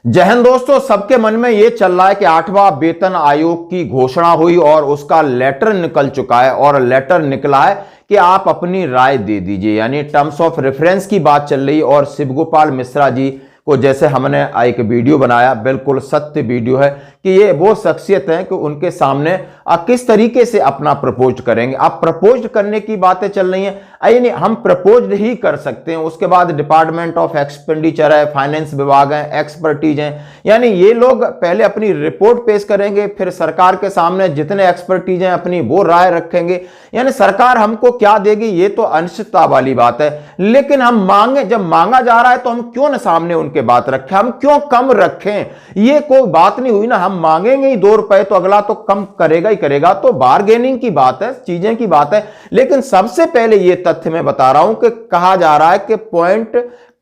जय हिंद दोस्तों, सबके मन में यह चल रहा है कि 8वां वेतन आयोग की घोषणा हुई और उसका लेटर निकल चुका है और लेटर निकला है कि आप अपनी राय दे दीजिए, यानी टर्म्स ऑफ रेफरेंस की बात चल रही। और शिवगोपाल मिश्रा जी को जैसे हमने एक वीडियो बनाया, बिल्कुल सत्य वीडियो है कि ये वो शख्सियत है कि उनके सामने किस तरीके से अपना प्रपोज करेंगे। अब प्रपोज करने की बातें चल रही हैं, यानी हम प्रपोज ही कर सकते हैं। उसके बाद डिपार्टमेंट ऑफ एक्सपेंडिचर है, फाइनेंस विभाग है, एक्सपर्टीज हैं, यानी ये लोग पहले अपनी रिपोर्ट पेश करेंगे, फिर सरकार के सामने जितने एक्सपर्टीज हैं अपनी वो राय रखेंगे। यानी सरकार हमको क्या देगी ये तो अनिश्चितता वाली बात है। लेकिन हम मांगे, जब मांगा जा रहा है तो हम क्यों न सामने उनके बात रखें, हम क्यों कम रखें। ये कोई बात नहीं हुई ना, हम मांगेंगे ही 2 रुपए तो अगला तो कम करेगा ही करेगा। तो बार्गेनिंग की बात है, चीजें की बात है। लेकिन सबसे पहले यह तथ्य मैं बता रहा हूं कि कहा जा रहा है कि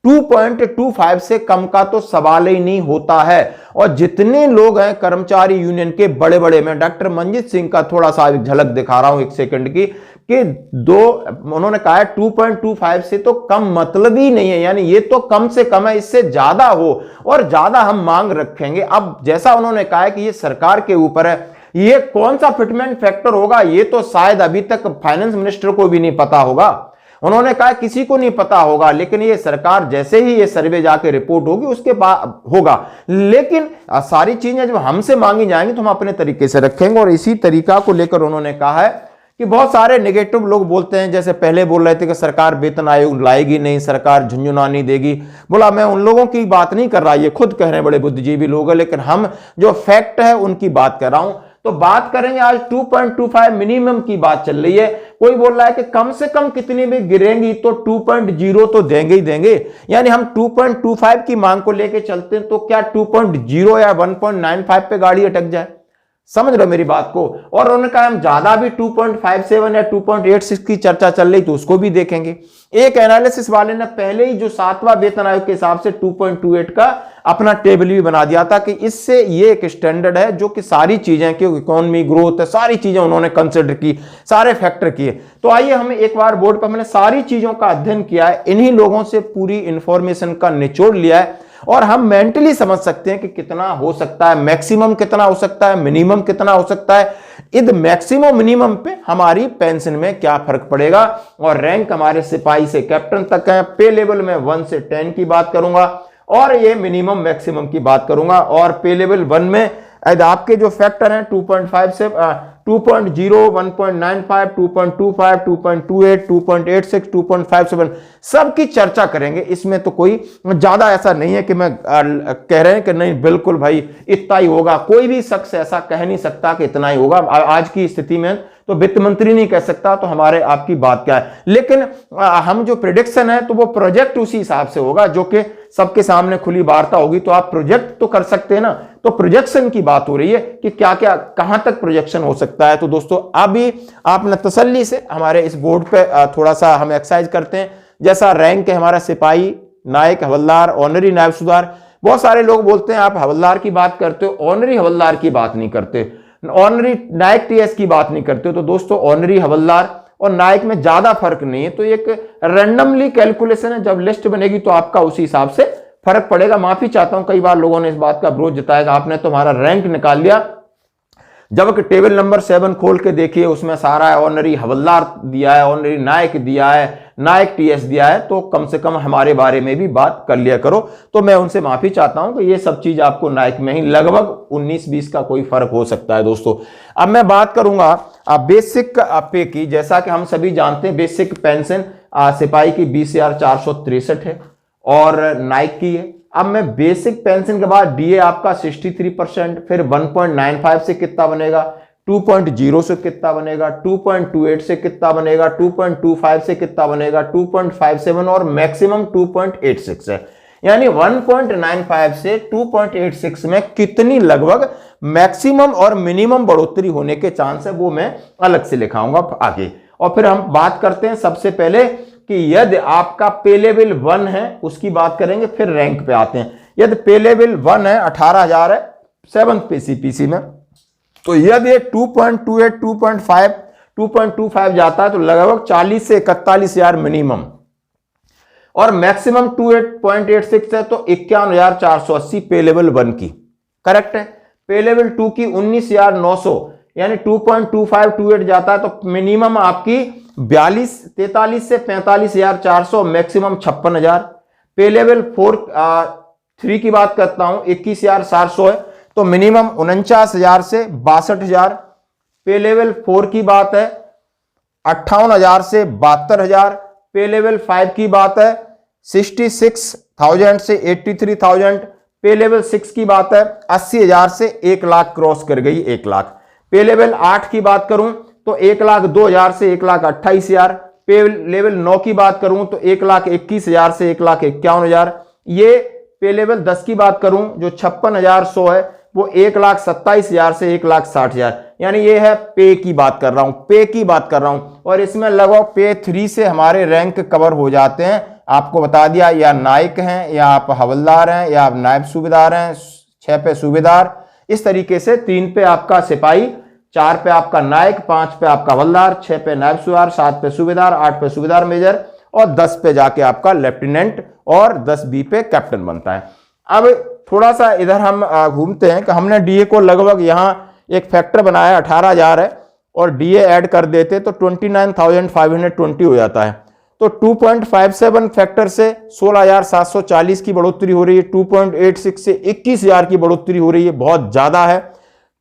2.25 से कम का तो सवाल ही नहीं होता है। और जितने लोग हैं कर्मचारी यूनियन के बड़े बड़े, मैं डॉक्टर मंजीत सिंह का थोड़ा सा झलक दिखा रहा हूं 1 सेकंड की, कि उन्होंने कहा है 2.25 से तो कम मतलब ही नहीं है, यानी ये तो कम से कम है, इससे ज्यादा हो और ज्यादा हम मांग रखेंगे। अब जैसा उन्होंने कहा है कि ये सरकार के ऊपर है, ये कौन सा फिटमेंट फैक्टर होगा ये तो शायद अभी तक फाइनेंस मिनिस्टर को भी नहीं पता होगा। उन्होंने कहा किसी को नहीं पता होगा, लेकिन ये सरकार जैसे ही ये सर्वे जाके रिपोर्ट होगी उसके बाद होगा। लेकिन सारी चीजें जब हमसे मांगी जाएंगी तो हम अपने तरीके से रखेंगे। और इसी तरीका को लेकर उन्होंने कहा है कि बहुत सारे नेगेटिव लोग बोलते हैं, जैसे पहले बोल रहे थे कि सरकार वेतन आयोग लाएगी नहीं, सरकार झुंझुना नहीं देगी। बोला मैं उन लोगों की बात नहीं कर रहा, ये खुद कह रहे हैं, बड़े बुद्धिजीवी लोग हैं, लेकिन हम जो फैक्ट है उनकी बात कर रहा हूं। तो बात करेंगे आज 2.25 मिनिमम की बात चल रही है। कोई बोल रहा है कि कम से कम कितनी भी गिरेंगी तो 2.0 तो देंगे ही देंगे, यानी हम 2.25 की मांग को लेके चलते हैं तो क्या 2.0 या 1.95 पे गाड़ी अटक जाए? समझ रहे मेरी बात को। और उन्होंने कहा हम ज्यादा भी 2.57 या 2.86 की चर्चा चल रही तो उसको भी देखेंगे। एक एनालिसिस वाले ने पहले ही जो 7वां वेतन आयोग के हिसाब से 2.28 का अपना टेबल भी बना दिया था कि इससे ये एक स्टैंडर्ड है जो कि सारी चीजें, क्योंकि इकोनॉमी ग्रोथ है, सारी चीजें उन्होंने कंसिडर की, सारे फैक्टर किए। तो आइए हमें एक बार बोर्ड पर, मैंने सारी चीजों का अध्ययन किया है, इन्हीं लोगों से पूरी इंफॉर्मेशन का निचोड़ लिया है और हम मेंटली समझ सकते हैं कि कितना हो सकता है, मैक्सिमम कितना हो सकता है, मिनिमम कितना हो सकता है। इस मैक्सिमम मिनिमम पे हमारी पेंशन में क्या फर्क पड़ेगा। और रैंक हमारे सिपाही से कैप्टन तक है। पे लेवल में 1 से 10 की बात करूंगा और ये मिनिमम मैक्सिमम की बात करूंगा। और पे लेवल 1 में आपके जो फैक्टर हैं 2.5 से 2.0, 1.95, 2.25, 2.28, 2.86, 2.57 सबकी चर्चा करेंगे। इसमें तो कोई ज्यादा ऐसा नहीं है कि मैं कह रहे हैं कि नहीं बिल्कुल भाई इतना ही होगा। कोई भी शख्स ऐसा कह नहीं सकता कि इतना ही होगा आज की स्थिति में, तो वित्त मंत्री नहीं कह सकता, तो हमारे आपकी बात क्या है। लेकिन हम जो प्रेडिक्शन है तो वो प्रोजेक्ट उसी हिसाब से होगा जो कि सबके सामने खुली वार्ता होगी। तो आप प्रोजेक्ट तो कर सकते हैं ना, तो प्रोजेक्शन की बात हो रही है कि क्या क्या कहां तक प्रोजेक्शन हो सकता है। तो दोस्तों अभी आपने तसल्ली से हमारे इस बोर्ड पे थोड़ा सा हम एक्सरसाइज करते हैं। जैसा रैंक है हमारा सिपाही, नायक, हवलदार, ऑनरी नायब सूबेदार। बहुत सारे लोग बोलते हैं आप हवलदार की बात करते हो, ऑनरी हवलदार की बात नहीं करते, ऑनरी नायक टीएस की बात नहीं करते। तो दोस्तों ऑनरी हवलदार और नायक में ज्यादा फर्क नहीं है, तो एक रैंडमली कैलकुलेशन है, जब लिस्ट बनेगी तो आपका उसी हिसाब से फर्क पड़ेगा। माफी चाहता हूं, कई बार लोगों ने इस बात का विरोध जताया, आपने तुम्हारा रैंक निकाल लिया, जबकि टेबल नंबर 7 खोल के देखिए उसमें सारा ऑनरी हवलदार दिया है, ऑनरी नायक दिया है, नायक टीएस दिया है। तो कम से कम हमारे बारे में भी बात कर लिया करो। तो मैं उनसे माफी चाहता हूं कि ये सब चीज आपको नायक में ही लगभग 19-20 का कोई फर्क हो सकता है। दोस्तों अब मैं बात करूंगा बेसिक पे की। जैसा कि हम सभी जानते हैं बेसिक पेंशन सिपाही की 20,463 है और नायक की है। अब मैं बेसिक पेंशन के बाद डीए आपका 63%, फिर 1.95 से कितना बनेगा, 2.0 से कितना बनेगा, 2.28 से कितना बनेगा, 2.25 से कितना बनेगा, 2.57 और मैक्सिमम 2.86 है। यानी 1.95 से 2.86 में कितनी लगभग मैक्सिमम और मिनिमम बढ़ोतरी होने के चांस है, वो मैं अलग से लिखाऊंगा आगे। और फिर हम बात करते हैं सबसे पहले कि यदि आपका पे लेवल 1 है उसकी बात करेंगे, फिर रैंक पे आते हैं। यदि पे लेवल 1 है 18,000 है 7th पे सीपीसी में, तो यदि 2.28, 2.5, 2.25 जाता है तो लगभग 40 से 41,000 मिनिमम। और मैक्सिमम 28.86 है तो 51,480 पे लेवल 1 की, करेक्ट है। पे लेवल 2 की 19,900 यानी 2.2528 जाता है तो मिनिमम आपकी 43 से 45,400, मैक्सिमम 56,000। पे लेवल 3 की बात करता हूं 21,700 है तो मिनिमम 49,000 से 62,000। पे लेवल 4 की बात है 58,000 से 72,000। पे लेवल 5 की बात है 66,000 से 83,000। पे लेवल 6 की बात है 80,000 से 1 लाख क्रॉस कर गई, 1 लाख। पे लेवल 8 की बात करूं तो 1,02,000 से 1,28,000। पे लेवल 9 की बात करूं तो 1,21,000 से 1,51,000। ये पे लेवल 10 की बात करूं जो 56,100 है वो 1,27,000 से 1,60,000, यानी ये है पे की बात कर रहा हूं, पे की बात कर रहा हूं। और इसमें लगभग पे 3 से हमारे रैंक कवर हो जाते हैं। आपको बता दिया, या नायक हैं, या आप हवलदार हैं, या आप नायब सूबेदार हैं, 6 पे सूबेदार, इस तरीके से 3 पे आपका सिपाही, 4 पे आपका नायक, 5 पे आपका हवलदार, 6 पे नायब सूबेदार, 7 पे सूबेदार, 8 पे सूबेदार मेजर और 10 पे जाके आपका लेफ्टिनेंट और 10 बी पे कैप्टन बनता है। अब थोड़ा सा इधर हम घूमते हैं कि हमने डीए को लगभग यहां एक फैक्टर बनाया 18,000 है और डीए ऐड कर देते तो 29,520 हो जाता है। तो 2.57 फैक्टर से 16,740 की बढ़ोतरी हो रही है, 2.86 से 21,000 की बढ़ोतरी हो रही है, बहुत ज्यादा है।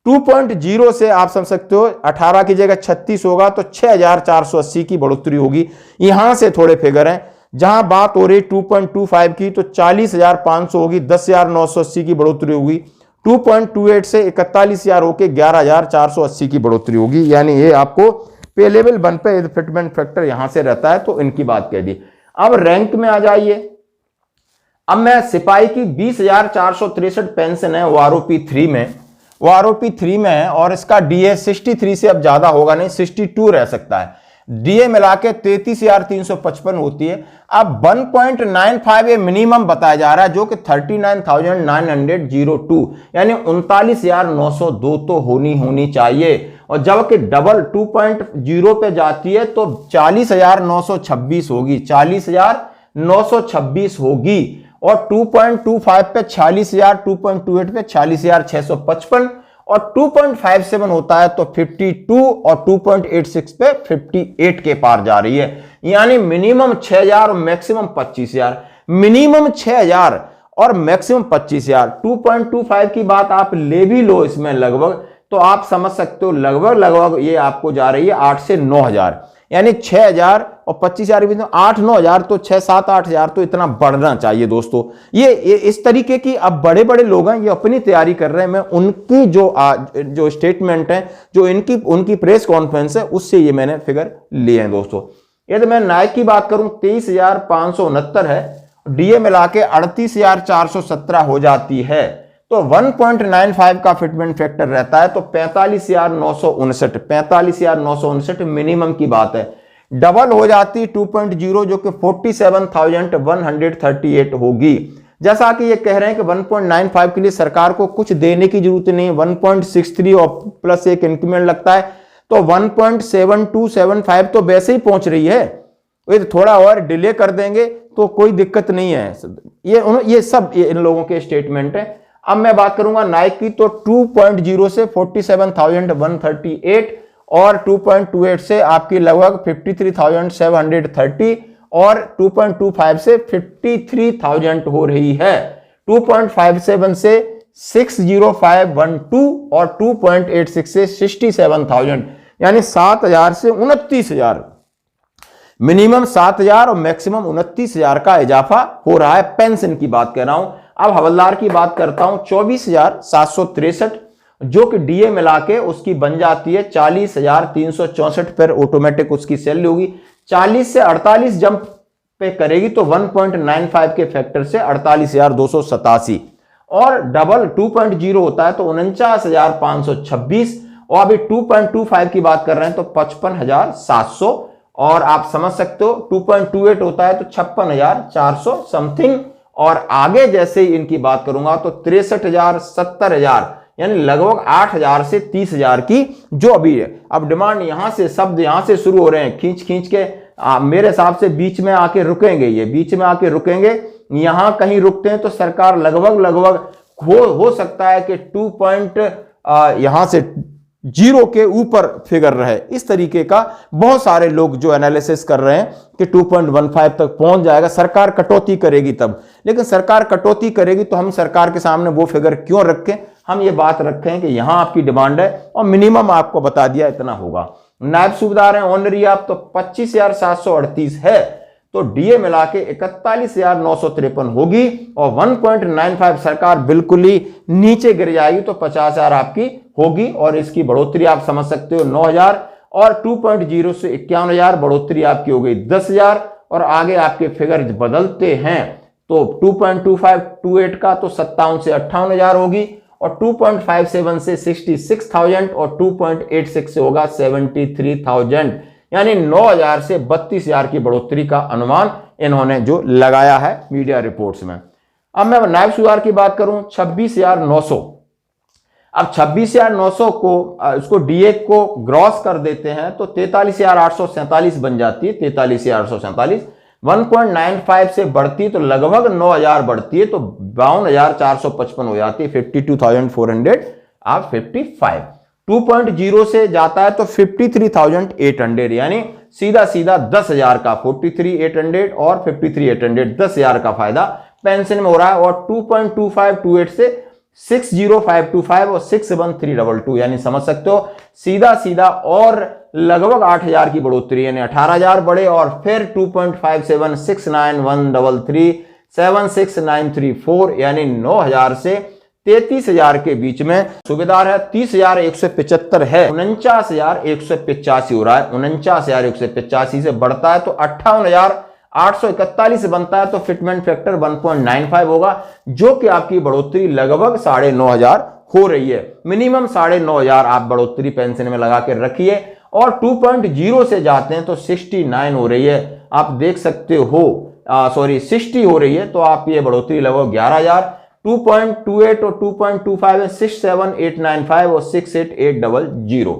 2.0 से आप समझ सकते हो 18 की जगह 36 होगा तो 6,480 की बढ़ोतरी होगी। यहां से थोड़े फिगर हैं, जहां बात हो रही 2.25 की तो 40,500 होगी, 10,980 की बढ़ोतरी होगी। 2.28 से 41,000 होके 11,480 की बढ़ोतरी होगी, यानी ये आपको पे लेवल 1 पे फिटमेंट फैक्टर यहां से रहता है। तो इनकी बात कह दी। अब रैंक में आ जाइए। अब मैं सिपाही की 20,463 पेंशन है वो आरओपी 3 में, वो आरओपी 3 में है और इसका डीए 63 से अब ज्यादा होगा नहीं, 62 रह सकता है। डीए मिला के 33,355 होती है। अब 1.95 ये मिनिमम बताया जा रहा है जो कि 39,902 यानी 39,902 तो होनी चाहिए। और जबकि डबल 2.0 पे जाती है तो 40,926 होगी, 40,926 होगी। और 2.25 पे 40,000, 2.28 पे 40,655 और 2.57 होता है तो 52 और 2.86 पे 58 के पार जा रही है। यानी मिनिमम 6,000 और मैक्सिमम 25,000, मिनिमम 6,000 और मैक्सिमम 25,000। 2.25 की बात आप ले भी लो इसमें लगभग, तो आप समझ सकते हो लगभग ये आपको जा रही है 8 से 9,000, यानी 6,000 और 25,000 8-9,000 तो 6-7-8,000 तो इतना बढ़ना चाहिए दोस्तों। ये इस तरीके की अब बड़े बड़े लोग हैं, ये अपनी तैयारी कर रहे हैं। मैं उनकी जो स्टेटमेंट है, जो उनकी प्रेस कॉन्फ्रेंस है, उससे ये मैंने फिगर लिए हैं दोस्तों। यदि मैं नायक की बात करूं 23,569 है, डीए मिला के 38,417 हो जाती है तो 1.95 का फिटमेंट फैक्टर रहता है तो 45,959 मिनिमम की बात है। डबल हो जाती 2.0 जो कि 47,138 होगी। जैसा कि ये कह रहे हैं कि 1.95 के लिए सरकार को कुछ देने की जरूरत नहीं, 1.63 और प्लस एक इंक्रीमेंट लगता है तो 1.7275 तो वैसे ही पहुंच रही है। ये थोड़ा और डिले कर देंगे तो कोई दिक्कत नहीं है। ये सब इन लोगों के स्टेटमेंट है। अब मैं बात करूंगा नाइक की तो 2.0 से 47,138 और 2.28 से आपकी लगभग 53,730 और 2.25 से 53,000 हो रही है। 2.57 से 60512 और 2.86 से 67,000 यानी 7,000 से 29,000, मिनिमम 7,000 और मैक्सिमम 29,000 का इजाफा हो रहा है। पेंशन की बात कर रहा हूं। अब हवलदार की बात करता हूं 24,763 जो कि डीए मिला के उसकी बन जाती है 40,364 पर ऑटोमेटिक उसकी सैलरी होगी। 40 से 48 जंप पे करेगी तो 1.95 के फैक्टर से 48,287 और डबल 2.0 होता है तो 49,526 और अभी 2.25 की बात कर रहे हैं तो 55,700 और आप समझ सकते हो 2.28 होता है तो 56,400 समथिंग और आगे जैसे ही इनकी बात करूंगा तो 63,000 70,000 यानी लगभग 8,000 से 30,000 की जो अभी है। अब डिमांड यहां से शब्द यहां से शुरू हो रहे हैं, खींच खींच के मेरे हिसाब से बीच में आके रुकेंगे, ये बीच में आके रुकेंगे। यहां कहीं रुकते हैं तो सरकार लगभग हो सकता है कि 2 यहां से 0 के ऊपर फिगर रहे। इस तरीके का बहुत सारे लोग जो एनालिसिस कर रहे हैं कि 2.15 तक पहुंच जाएगा, सरकार कटौती करेगी तब। लेकिन सरकार कटौती करेगी तो हम सरकार के सामने वो फिगर क्यों रखें? हम ये बात रखें कि यहां आपकी डिमांड है और मिनिमम आपको बता दिया इतना होगा। नायब सूबेदार हैं ऑनरी आप तो 25,738 है, तो डीए मिला के 41,953 होगी और 1.95 सरकार बिल्कुल ही नीचे गिर जाएगी तो 50,000 आपकी होगी। और इसकी बढ़ोतरी आप समझ सकते हो 9,000 और 2.0 से 51,000 बढ़ोतरी आपकी हो गई 10,000। और आगे आपके फिगर बदलते हैं तो 2.2528 का तो 57 से 58,000 होगी और 2.57 से 66,000 और 2.86 से होगा 73,000, यानी 9,000 से 32,000 की बढ़ोतरी का अनुमान इन्होंने जो लगाया है मीडिया रिपोर्ट्स में। अब मैं नायब सूबेदार की बात करूं 26,900। अब 26,900 को उसको डीए को ग्रॉस कर देते हैं तो 43,847 बन जाती है। 43,847 1.95 से बढ़ती तो लगभग 9,000 बढ़ती है तो 52,455 हो जाती है। 52,400 आप 55। 2.0 से जाता है तो 53,800, यानी सीधा 10,000 का 43,800 और 53,800 10,000 का फायदा पेंशन में हो रहा है। और 2.2528 से 60,525 और 61,322, यानी समझ सकते हो सीधा और लगभग 8,000 की बढ़ोतरी, यानी 18,000 बढ़े और फिर 2.57 69,133 76,934, यानी 9,000 से 33,000 के बीच में सूबेदार है। 30,175 है, 49,185 हो रहा है। 49,185 से बढ़ता है तो 58,841 बनता है तो फिटमेंट फैक्टर 1.95 होगा, जो कि आपकी बढ़ोतरी लगभग 9,500 हो रही है। मिनिमम 9,500 आप बढ़ोतरी पेंशन में लगा के रखिए। और 2.0 से जाते हैं तो 69 हो रही है, आप देख सकते हो 60 हो रही है तो आप ये बढ़ोतरी लगभग 11,000। 2.28 और 2.25 है 67,895 और 68,800।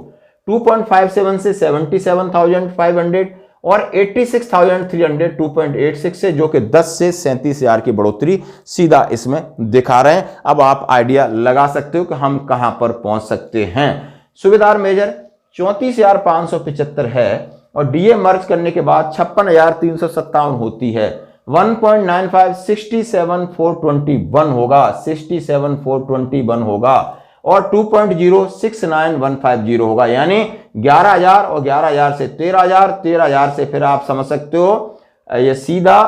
2.57 से 77,500 और 86,300 2.86 से, जो कि 10 से 37,000 की बढ़ोतरी सीधा इसमें दिखा रहे हैं। अब आप आइडिया लगा सकते हो कि हम कहां पर पहुंच सकते हैं। सूबेदार मेजर 34,575 है और डीए मर्ज करने के बाद 56,357 होती है। 1.95 67,421 होगा, 67,421 होगा और 2.0 69,150 होगा, यानी 11,000 और 11,000 से 13,000, 13,000 से फिर आप समझ सकते हो ये सीधा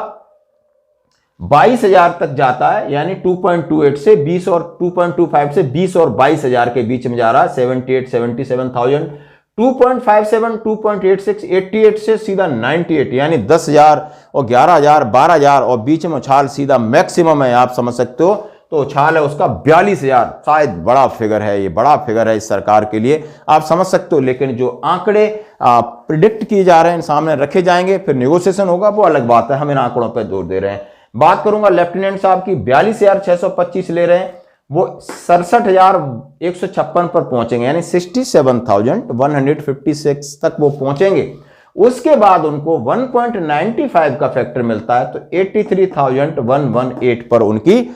22,000 तक जाता है, यानी 2.28 से 20 और 2.25 से 20 और 22,000 के बीच में जा रहा है 77,000। 2.57 2.86 88 से सीधा 98, यानी 10,000 और 11,000 12,000 और बीच में उछाल सीधा मैक्सिमम है, आप समझ सकते हो। तो उछाल है उसका 42,000, शायद बड़ा फिगर है, ये बड़ा फिगर है इस सरकार के लिए, आप समझ सकते हो। लेकिन जो आंकड़े प्रिडिक्ट किए जा रहे हैं सामने रखे जाएंगे, फिर नेगोशिएशन होगा, वो अलग बात है। हम इन आंकड़ों पर जोर दे रहे हैं। बात करूंगा लेफ्टिनेंट साहब की 42,625 ले रहे हैं, वो 67,156 पर पहुंचेंगे, यानी 67,156 तक वो पहुंचेंगे। उसके बाद उनको 1.95 का फैक्टर मिलता है तो 83,118 पर उनकी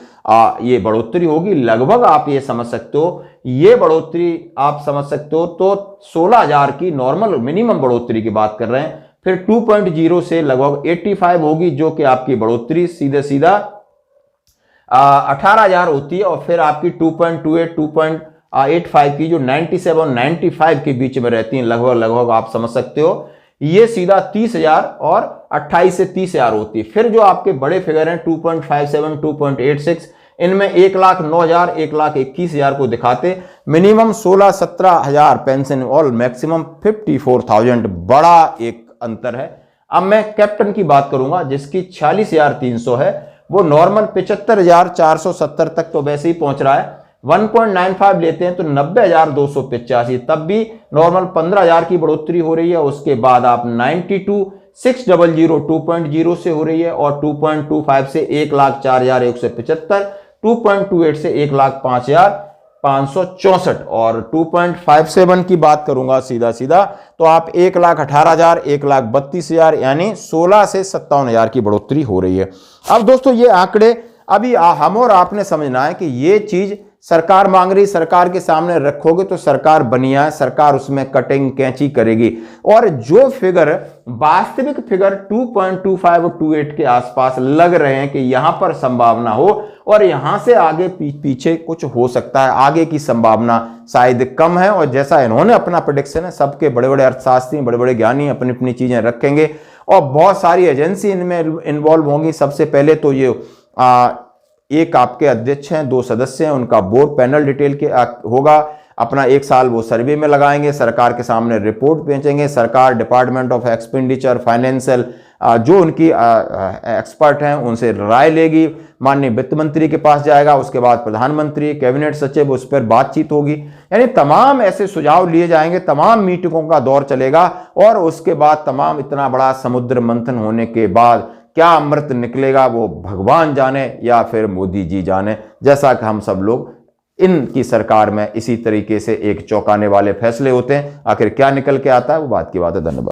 ये बढ़ोतरी होगी। लगभग आप ये समझ सकते हो, ये बढ़ोतरी आप समझ सकते हो तो 16,000 की नॉर्मल मिनिमम बढ़ोतरी की बात कर रहे हैं। फिर 2.0 से लगभग 85 होगी, जो कि आपकी बढ़ोतरी सीधा 18,000 होती है। और फिर आपकी 2.28 2.85 की जो 97 95 के बीच में रहती है, लगभग आप समझ सकते हो ये सीधा 30,000 और 28 से 30,000 होती है। फिर जो आपके बड़े फिगर हैं 2.57 2.86, इनमें 1,09,000 1,21,000 को दिखाते, मिनिमम 16-17,000 पेंशन और मैक्सिमम 54,000, बड़ा एक अंतर है। अब मैं कैप्टन की बात करूंगा जिसकी 46,300 है, वो नॉर्मल 75,470 तक तो वैसे ही पहुंच रहा है। 1.95 लेते हैं तो 90,285, तब भी नॉर्मल 15,000 की बढ़ोतरी हो रही है। उसके बाद आप 92,600 2.0 से हो रही है और 2.25 से 1,04,175, 2.28 से 1,05,000, 564 और 2.57 की बात करूंगा सीधा सीधा तो आप 1,18,000, 1,32,000 यानी 16 से 57,000 की बढ़ोतरी हो रही है। अब दोस्तों ये आंकड़े अभी हम और आपने समझना है कि ये चीज सरकार मांग रही, सरकार के सामने रखोगे तो सरकार बनिया है, सरकार उसमें कटिंग कैंची करेगी। और जो फिगर वास्तविक फिगर 2.25 और 28 के आसपास लग रहे हैं कि यहां पर संभावना हो और यहां से आगे पीछे कुछ हो सकता है, आगे की संभावना शायद कम है। और जैसा इन्होंने अपना प्रेडिक्शन है, सबके बड़े बड़े अर्थशास्त्री, बड़े बड़े ज्ञानी अपनी अपनी चीजें रखेंगे और बहुत सारी एजेंसी इनमें इन्वॉल्व होंगी। सबसे पहले तो ये एक आपके अध्यक्ष हैं, 2 सदस्य हैं, उनका बोर्ड पैनल डिटेल के होगा। अपना 1 साल वो सर्वे में लगाएंगे, सरकार के सामने रिपोर्ट भेजेंगे। सरकार डिपार्टमेंट ऑफ एक्सपेंडिचर, फाइनेंशियल जो उनकी एक्सपर्ट हैं उनसे राय लेगी, माननीय वित्त मंत्री के पास जाएगा, उसके बाद प्रधानमंत्री, कैबिनेट सचिव, उस पर बातचीत होगी। यानी तमाम ऐसे सुझाव लिए जाएंगे, तमाम मीटिंगों का दौर चलेगा और उसके बाद तमाम इतना बड़ा समुद्र मंथन होने के बाद क्या अमृत निकलेगा वो भगवान जाने या फिर मोदी जी जाने। जैसा कि हम सब लोग इनकी सरकार में इसी तरीके से एक चौंकाने वाले फैसले होते हैं, आखिर क्या निकल के आता है वो बात की बात है। धन्यवाद।